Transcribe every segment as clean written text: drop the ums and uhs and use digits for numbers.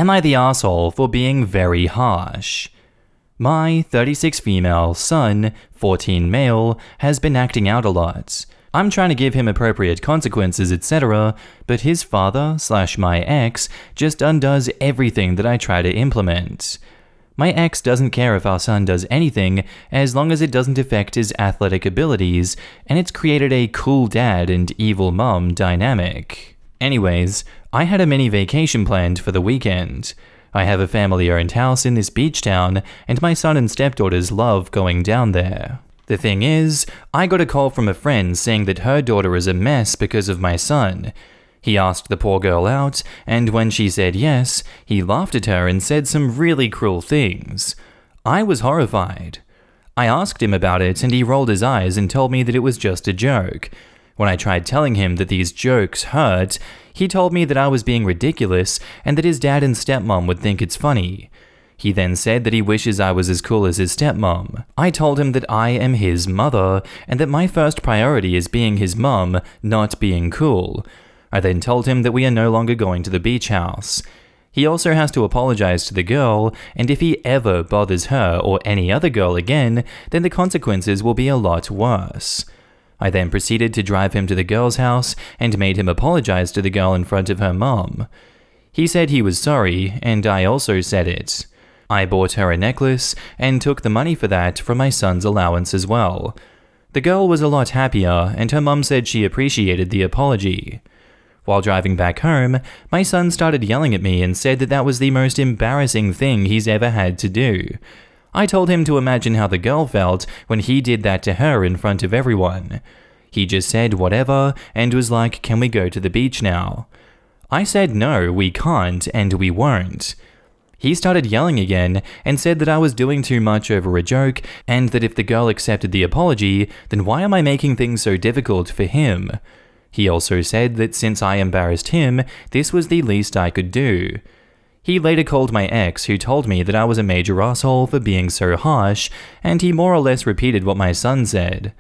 Am I the asshole for being very harsh? My 36 female, son, 14 male, has been acting out a lot. I'm trying to give him appropriate consequences, etc., but his father/my ex just undoes everything that I try to implement. My ex doesn't care if our son does anything as long as it doesn't affect his athletic abilities, and it's created a cool dad and evil mom dynamic. Anyways, I had a mini vacation planned for the weekend. I have a family-owned house in this beach town, and my son and stepdaughters love going down there. The thing is, I got a call from a friend saying that her daughter is a mess because of my son. He asked the poor girl out, and when she said yes, he laughed at her and said some really cruel things. I was horrified. I asked him about it, and he rolled his eyes and told me that it was just a joke. When I tried telling him that these jokes hurt, he told me that I was being ridiculous and that his dad and stepmom would think it's funny. He then said that he wishes I was as cool as his stepmom. I told him that I am his mother and that my first priority is being his mum, not being cool. I then told him that we are no longer going to the beach house. He also has to apologize to the girl, and if he ever bothers her or any other girl again, then the consequences will be a lot worse. I then proceeded to drive him to the girl's house and made him apologize to the girl in front of her mom. He said he was sorry, and I also said it. I bought her a necklace and took the money for that from my son's allowance as well. The girl was a lot happier, and her mom said she appreciated the apology. While driving back home, my son started yelling at me and said that that was the most embarrassing thing he's ever had to do. I told him to imagine how the girl felt when he did that to her in front of everyone. He just said whatever and was like, "Can we go to the beach now?" I said no, we can't and we won't. He started yelling again and said that I was doing too much over a joke and that if the girl accepted the apology, then why am I making things so difficult for him? He also said that since I embarrassed him, this was the least I could do. He later called my ex, who told me that I was a major asshole for being so harsh, and he more or less repeated what my son said.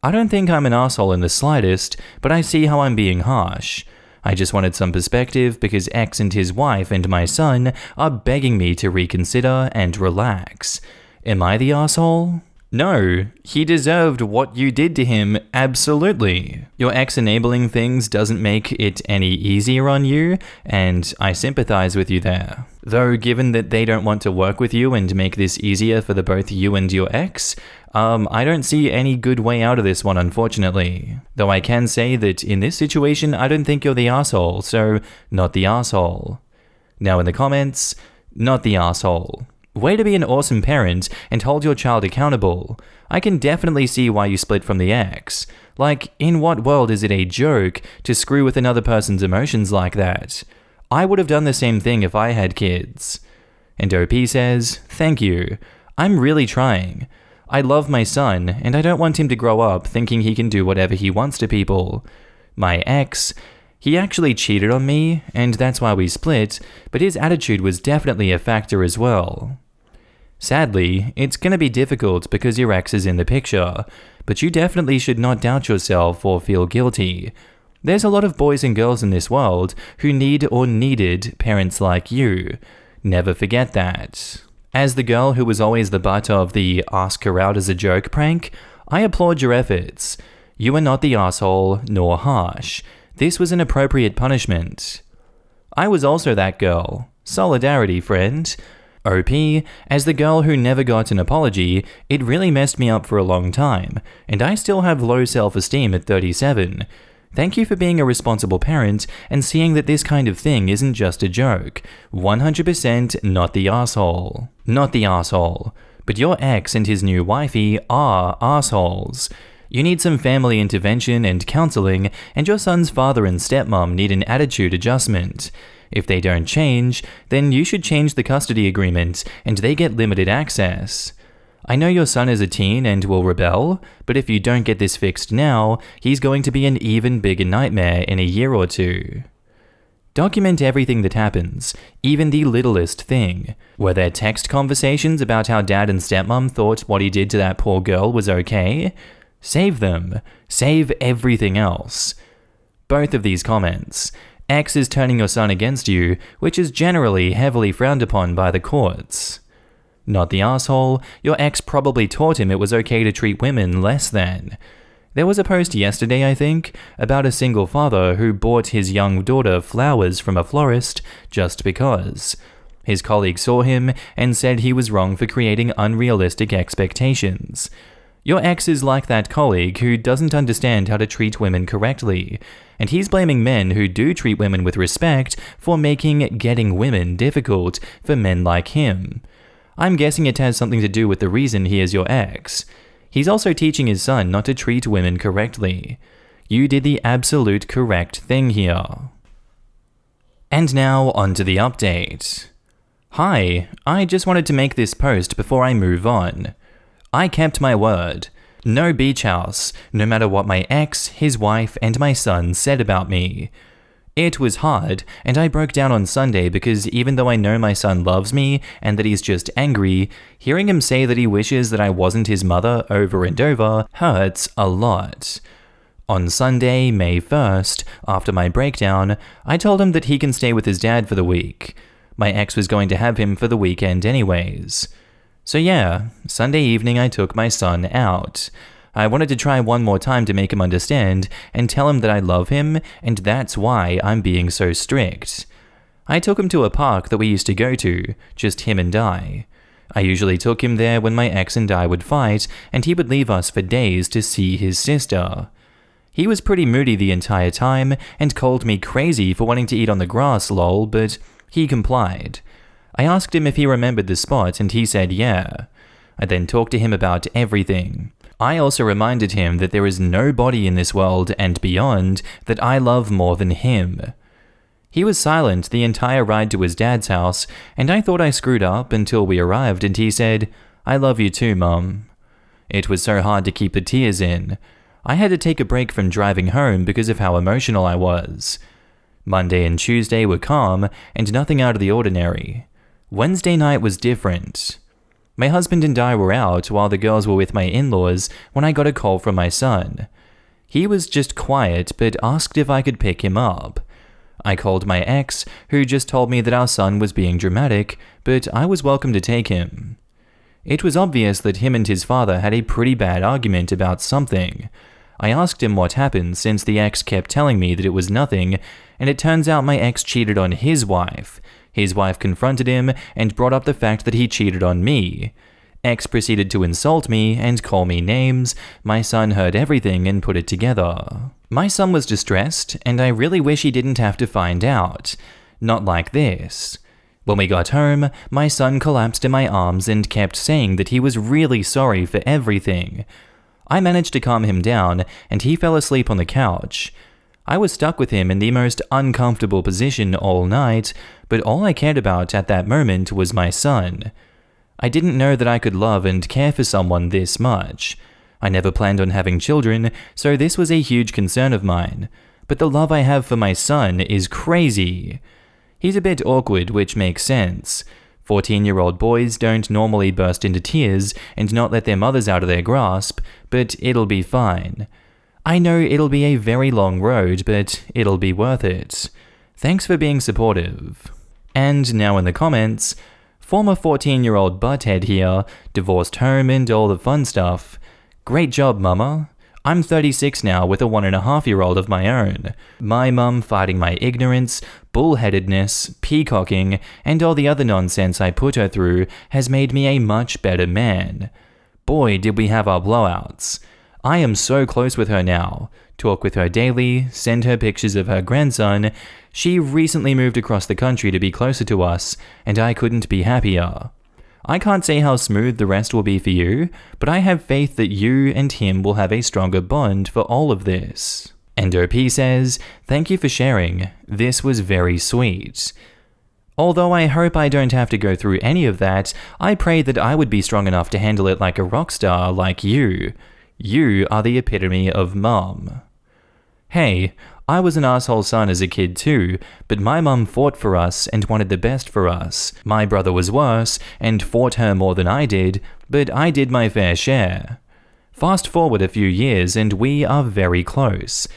I don't think I'm an asshole in the slightest, but I see how I'm being harsh. I just wanted some perspective because X and his wife and my son are begging me to reconsider and relax. Am I the asshole? No, he deserved what you did to him, absolutely. Your ex enabling things doesn't make it any easier on you, and I sympathize with you there. Though given that they don't want to work with you and make this easier for both you and your ex, I don't see any good way out of this one, unfortunately. Though I can say that in this situation, I don't think you're the asshole, so not the asshole. Now in the comments, not the asshole. Way to be an awesome parent and hold your child accountable. I can definitely see why you split from the ex. Like, in what world is it a joke to screw with another person's emotions like that? I would have done the same thing if I had kids. And OP says, "Thank you. I'm really trying. I love my son, and I don't want him to grow up thinking he can do whatever he wants to people. My ex, he actually cheated on me, and that's why we split, but his attitude was definitely a factor as well. Sadly, it's gonna be difficult because your ex is in the picture, but you definitely should not doubt yourself or feel guilty. There's a lot of boys and girls in this world who need or needed parents like you. Never forget that." As the girl who was always the butt of the ask her out as a joke prank, I applaud your efforts. You are not the asshole, nor harsh. This was an appropriate punishment. I was also that girl. Solidarity, friend. OP, as the girl who never got an apology, it really messed me up for a long time, and I still have low self-esteem at 37. Thank you for being a responsible parent and seeing that this kind of thing isn't just a joke. 100% not the asshole. Not the asshole. But your ex and his new wifey are assholes. You need some family intervention and counseling, and your son's father and stepmom need an attitude adjustment. If they don't change, then you should change the custody agreement and they get limited access. I know your son is a teen and will rebel, but if you don't get this fixed now, he's going to be an even bigger nightmare in a year or two. Document everything that happens, even the littlest thing. Were there text conversations about how dad and stepmom thought what he did to that poor girl was okay? Save them. Save everything else. Both of these comments. X is turning your son against you, which is generally heavily frowned upon by the courts. Not the asshole, your ex probably taught him it was okay to treat women less than. There was a post yesterday, I think, about a single father who bought his young daughter flowers from a florist just because. His colleague saw him and said he was wrong for creating unrealistic expectations. Your ex is like that colleague who doesn't understand how to treat women correctly, and he's blaming men who do treat women with respect for making getting women difficult for men like him. I'm guessing it has something to do with the reason he is your ex. He's also teaching his son not to treat women correctly. You did the absolute correct thing here. And now onto the update. Hi, I just wanted to make this post before I move on. I kept my word. No beach house, no matter what my ex, his wife, and my son said about me. It was hard, and I broke down on Sunday because even though I know my son loves me and that he's just angry, hearing him say that he wishes that I wasn't his mother over and over hurts a lot. On Sunday, May 1st, after my breakdown, I told him that he can stay with his dad for the week. My ex was going to have him for the weekend anyways. So yeah, Sunday evening I took my son out. I wanted to try one more time to make him understand and tell him that I love him, and that's why I'm being so strict. I took him to a park that we used to go to, just him and I. I usually took him there when my ex and I would fight, and he would leave us for days to see his sister. He was pretty moody the entire time and called me crazy for wanting to eat on the grass, lol, but he complied. I asked him if he remembered the spot and he said yeah. I then talked to him about everything. I also reminded him that there is nobody in this world and beyond that I love more than him. He was silent the entire ride to his dad's house, and I thought I screwed up until we arrived and he said, "I love you too, Mum." It was so hard to keep the tears in. I had to take a break from driving home because of how emotional I was. Monday and Tuesday were calm and nothing out of the ordinary. Wednesday night was different. My husband and I were out while the girls were with my in-laws when I got a call from my son. He was just quiet but asked if I could pick him up. I called my ex, who just told me that our son was being dramatic, but I was welcome to take him. It was obvious that him and his father had a pretty bad argument about something. I asked him what happened since the ex kept telling me that it was nothing, and it turns out my ex cheated on his wife. His wife confronted him and brought up the fact that he cheated on me. Ex proceeded to insult me and call me names. My son heard everything and put it together. My son was distressed, and I really wish he didn't have to find out. Not like this. When we got home, my son collapsed in my arms and kept saying that he was really sorry for everything. I managed to calm him down, and he fell asleep on the couch. I was stuck with him in the most uncomfortable position all night, but all I cared about at that moment was my son. I didn't know that I could love and care for someone this much. I never planned on having children, so this was a huge concern of mine. But the love I have for my son is crazy. He's a bit awkward, which makes sense. 14-year-old boys don't normally burst into tears and not let their mothers out of their grasp, but it'll be fine. I know it'll be a very long road, but it'll be worth it. Thanks for being supportive. And now in the comments, former 14-year-old butthead here, divorced home and all the fun stuff. Great job, mama. I'm 36 now with a 1.5-year-old of my own. My mum fighting my ignorance, bullheadedness, peacocking, and all the other nonsense I put her through has made me a much better man. Boy, did we have our blowouts. I am so close with her now. Talk with her daily, send her pictures of her grandson. She recently moved across the country to be closer to us, and I couldn't be happier. I can't say how smooth the rest will be for you, but I have faith that you and him will have a stronger bond for all of this. And OP says, "Thank you for sharing. This was very sweet. Although I hope I don't have to go through any of that, I pray that I would be strong enough to handle it like a rock star like you. You are the epitome of mum." Hey, I was an asshole son as a kid too, but my mum fought for us and wanted the best for us. My brother was worse and fought her more than I did, but I did my fair share. Fast forward a few years and we are very close.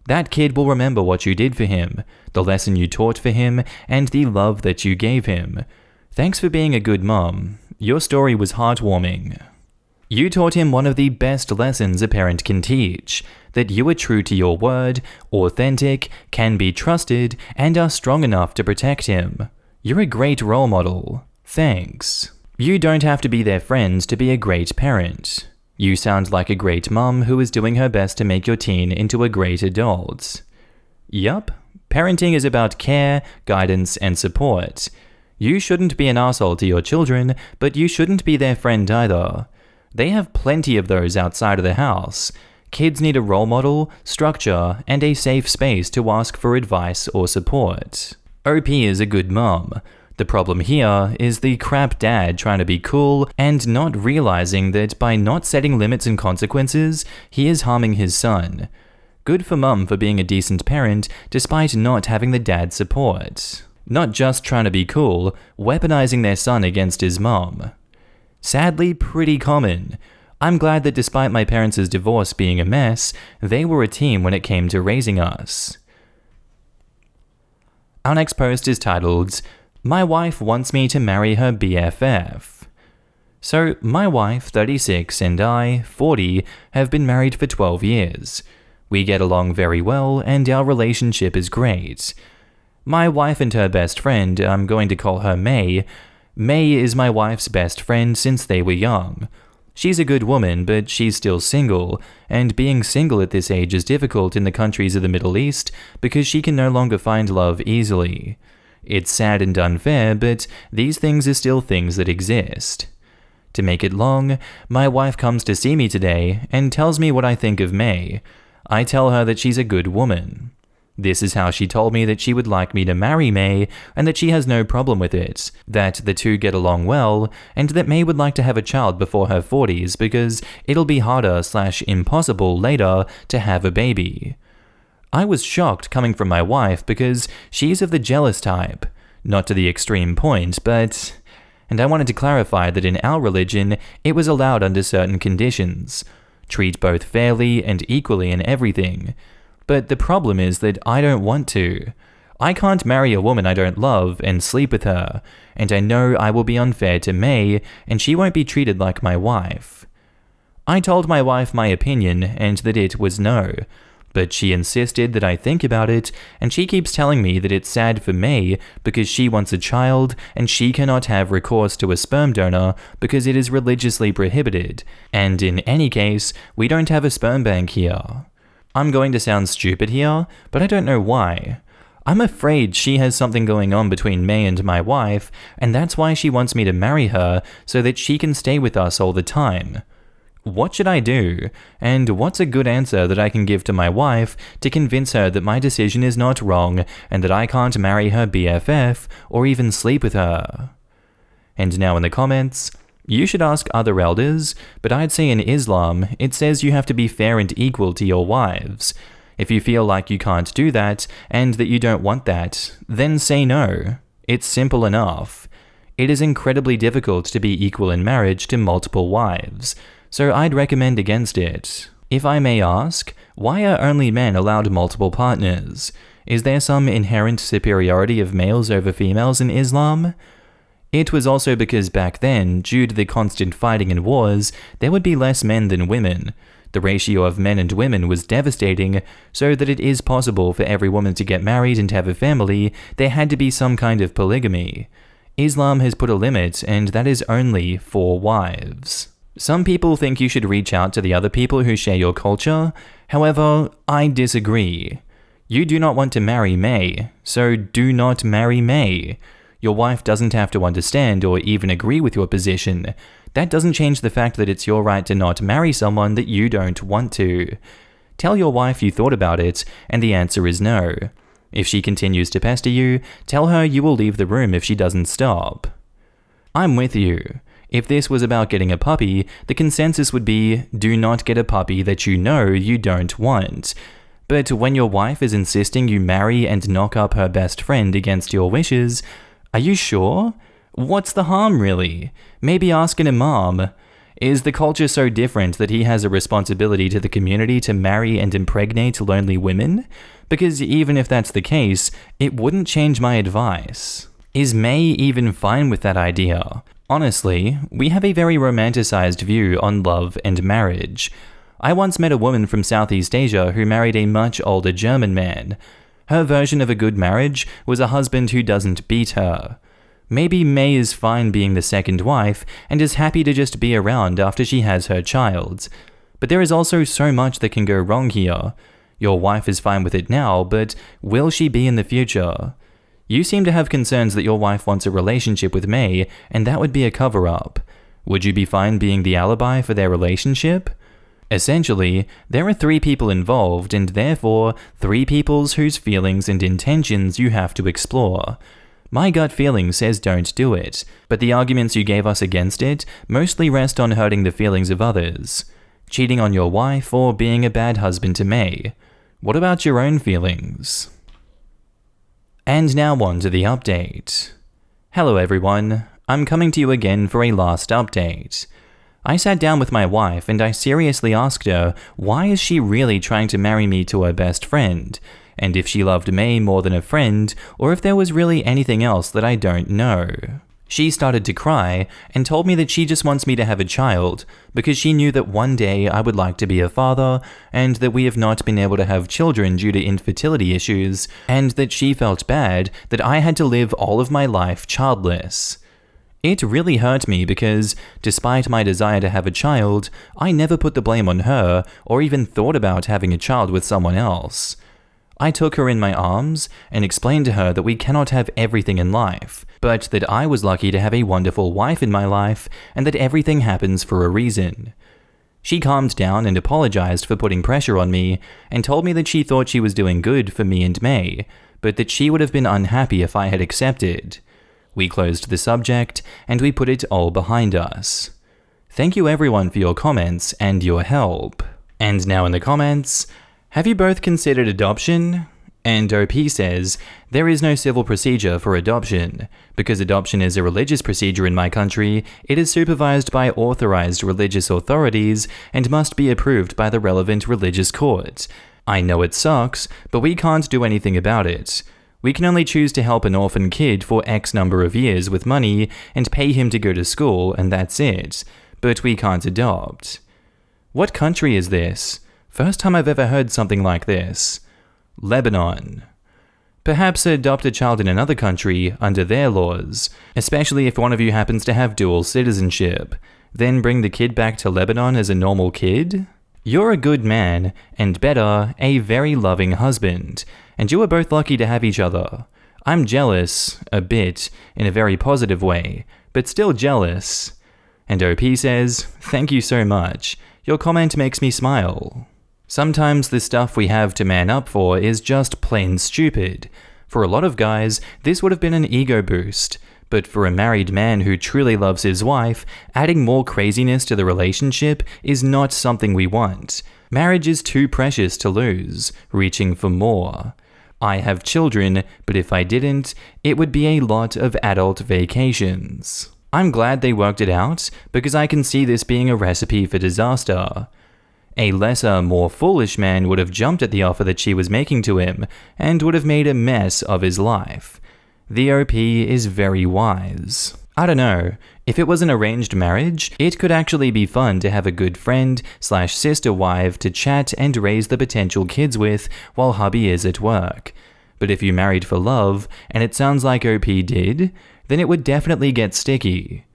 That kid will remember what you did for him, the lesson you taught for him, and the love that you gave him. Thanks for being a good mom. Your story was heartwarming. You taught him one of the best lessons a parent can teach, that you are true to your word, authentic, can be trusted, and are strong enough to protect him. You're a great role model. Thanks. You don't have to be their friend to be a great parent. You sound like a great mom who is doing her best to make your teen into a great adult. Yup, parenting is about care, guidance, and support. You shouldn't be an asshole to your children, but you shouldn't be their friend either. They have plenty of those outside of the house. Kids need a role model, structure, and a safe space to ask for advice or support. OP is a good mom. The problem here is the crap dad trying to be cool and not realizing that by not setting limits and consequences, he is harming his son. Good for mum for being a decent parent despite not having the dad's support. Not just trying to be cool, weaponizing their son against his mom. Sadly, pretty common. I'm glad that despite my parents' divorce being a mess, they were a team when it came to raising us. Our next post is titled, "My wife wants me to marry her BFF." So, my wife, 36, and I, 40, have been married for 12 years. We get along very well, and our relationship is great. My wife and her best friend, I'm going to call her May. May is my wife's best friend since they were young. She's a good woman, but she's still single, and being single at this age is difficult in the countries of the Middle East because she can no longer find love easily. It's sad and unfair, but these things are still things that exist. To make it long, my wife comes to see me today and tells me what I think of May. I tell her that she's a good woman. This is how she told me that she would like me to marry May and that she has no problem with it, that the two get along well, and that May would like to have a child before her 40s because it'll be harder/impossible later to have a baby. I was shocked coming from my wife because she's of the jealous type. Not to the extreme point, but... And I wanted to clarify that in our religion, it was allowed under certain conditions. Treat both fairly and equally in everything. But the problem is that I don't want to. I can't marry a woman I don't love and sleep with her, and I know I will be unfair to May, and she won't be treated like my wife. I told my wife my opinion and that it was no, but she insisted that I think about it, and she keeps telling me that it's sad for May because she wants a child and she cannot have recourse to a sperm donor because it is religiously prohibited, and in any case, we don't have a sperm bank here. I'm going to sound stupid here, but I don't know why. I'm afraid she has something going on between May and my wife, and that's why she wants me to marry her so that she can stay with us all the time. What should I do? And what's a good answer that I can give to my wife to convince her that my decision is not wrong and that I can't marry her BFF or even sleep with her? And now in the comments... You should ask other elders, but I'd say in Islam, it says you have to be fair and equal to your wives. If you feel like you can't do that, and that you don't want that, then say no. It's simple enough. It is incredibly difficult to be equal in marriage to multiple wives, so I'd recommend against it. If I may ask, why are only men allowed multiple partners? Is there some inherent superiority of males over females in Islam? It was also because back then, due to the constant fighting and wars, there would be less men than women. The ratio of men and women was devastating, so that it is possible for every woman to get married and have a family, there had to be some kind of polygamy. Islam has put a limit, and that is only 4 wives. Some people think you should reach out to the other people who share your culture. However, I disagree. You do not want to marry May, so do not marry May. Your wife doesn't have to understand or even agree with your position. That doesn't change the fact that it's your right to not marry someone that you don't want to. Tell your wife you thought about it, and the answer is no. If she continues to pester you, tell her you will leave the room if she doesn't stop. I'm with you. If this was about getting a puppy, the consensus would be, do not get a puppy that you know you don't want. But when your wife is insisting you marry and knock up her best friend against your wishes, are you sure? What's the harm, really? Maybe ask an imam. Is the culture so different that he has a responsibility to the community to marry and impregnate lonely women? Because even if that's the case, it wouldn't change my advice. Is May even fine with that idea? Honestly, we have a very romanticized view on love and marriage. I once met a woman from Southeast Asia who married a much older German man. Her version of a good marriage was a husband who doesn't beat her. Maybe May is fine being the second wife and is happy to just be around after she has her child. But there is also so much that can go wrong here. Your wife is fine with it now, but will she be in the future? You seem to have concerns that your wife wants a relationship with May, and that would be a cover-up. Would you be fine being the alibi for their relationship? Essentially, there are 3 people involved, and therefore 3 peoples whose feelings and intentions you have to explore. My gut feeling says don't do it, but the arguments you gave us against it mostly rest on hurting the feelings of others. Cheating on your wife or being a bad husband to May. What about your own feelings? And now on to the update. Hello everyone, I'm coming to you again for a last update. I sat down with my wife and I seriously asked her why is she really trying to marry me to her best friend, and if she loved May more than a friend, or if there was really anything else that I don't know. She started to cry and told me that she just wants me to have a child because she knew that one day I would like to be a father and that we have not been able to have children due to infertility issues, and that she felt bad that I had to live all of my life childless. It really hurt me because, despite my desire to have a child, I never put the blame on her or even thought about having a child with someone else. I took her in my arms and explained to her that we cannot have everything in life, but that I was lucky to have a wonderful wife in my life and that everything happens for a reason. She calmed down and apologized for putting pressure on me and told me that she thought she was doing good for me and May, but that she would have been unhappy if I had accepted. We closed the subject and we put it all behind us. Thank you everyone for your comments and your help. And now in the comments, have you both considered adoption? And OP says, there is no civil procedure for adoption. Because adoption is a religious procedure in my country, it is supervised by authorized religious authorities and must be approved by the relevant religious court. I know it sucks, but we can't do anything about it. We can only choose to help an orphan kid for X number of years with money and pay him to go to school, and that's it. But we can't adopt. What country is this? First time I've ever heard something like this. Lebanon. Perhaps adopt a child in another country under their laws, especially if one of you happens to have dual citizenship. Then bring the kid back to Lebanon as a normal kid? You're a good man, and better, a very loving husband, and you are both lucky to have each other. I'm jealous, a bit, in a very positive way, but still jealous. And OP says, thank you so much. Your comment makes me smile. Sometimes the stuff we have to man up for is just plain stupid. For a lot of guys, this would have been an ego boost. But for a married man who truly loves his wife, adding more craziness to the relationship is not something we want. Marriage is too precious to lose, reaching for more. I have children, but if I didn't, it would be a lot of adult vacations. I'm glad they worked it out, because I can see this being a recipe for disaster. A lesser, more foolish man would have jumped at the offer that she was making to him, and would have made a mess of his life. The OP is very wise. I don't know, if it was an arranged marriage, it could actually be fun to have a good friend/sister wife to chat and raise the potential kids with while hubby is at work. But if you married for love, and it sounds like OP did, then it would definitely get sticky.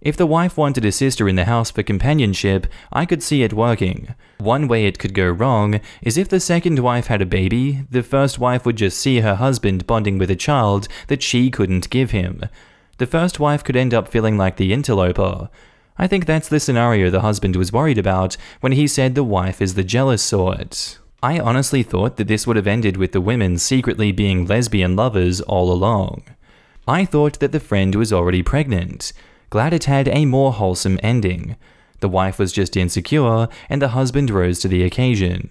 If the wife wanted a sister in the house for companionship, I could see it working. One way it could go wrong is if the second wife had a baby, the first wife would just see her husband bonding with a child that she couldn't give him. The first wife could end up feeling like the interloper. I think that's the scenario the husband was worried about when he said the wife is the jealous sort. I honestly thought that this would have ended with the women secretly being lesbian lovers all along. I thought that the friend was already pregnant. Glad it had a more wholesome ending. The wife was just insecure, and the husband rose to the occasion.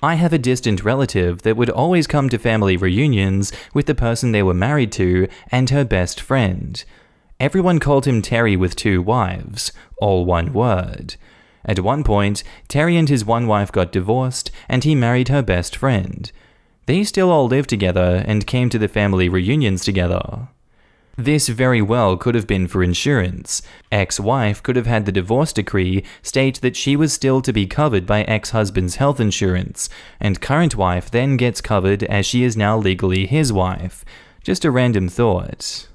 I have a distant relative that would always come to family reunions with the person they were married to and her best friend. Everyone called him Terry with 2 wives, all one word. At one point, Terry and his one wife got divorced, and he married her best friend. They still all lived together and came to the family reunions together. This very well could have been for insurance. Ex-wife could have had the divorce decree state that she was still to be covered by ex-husband's health insurance, and current wife then gets covered as she is now legally his wife. Just a random thought.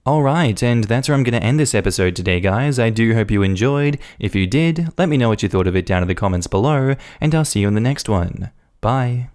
Alright, and that's where I'm going to end this episode today, guys. I do hope you enjoyed. If you did, let me know what you thought of it down in the comments below, and I'll see you in the next one. Bye.